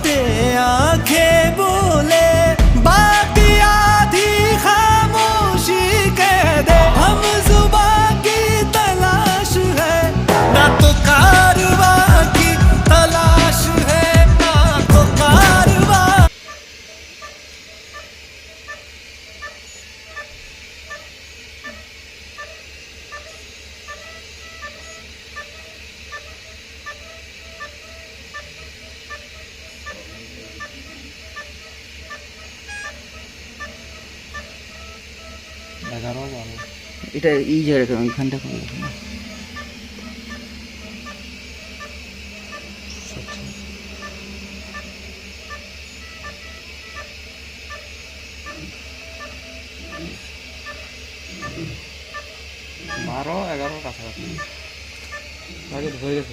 बातें आंखें बोले, बाकी आधी खामोशी कह दे। हम जुबां की तलाश है, ना तो कारवां की तलाश है, ना तो कारवां। এটা এই জায়গাটা ওইখানটা করে রাখো না। বারো 11 কাছাকাছি আগে হয়ে গেছে।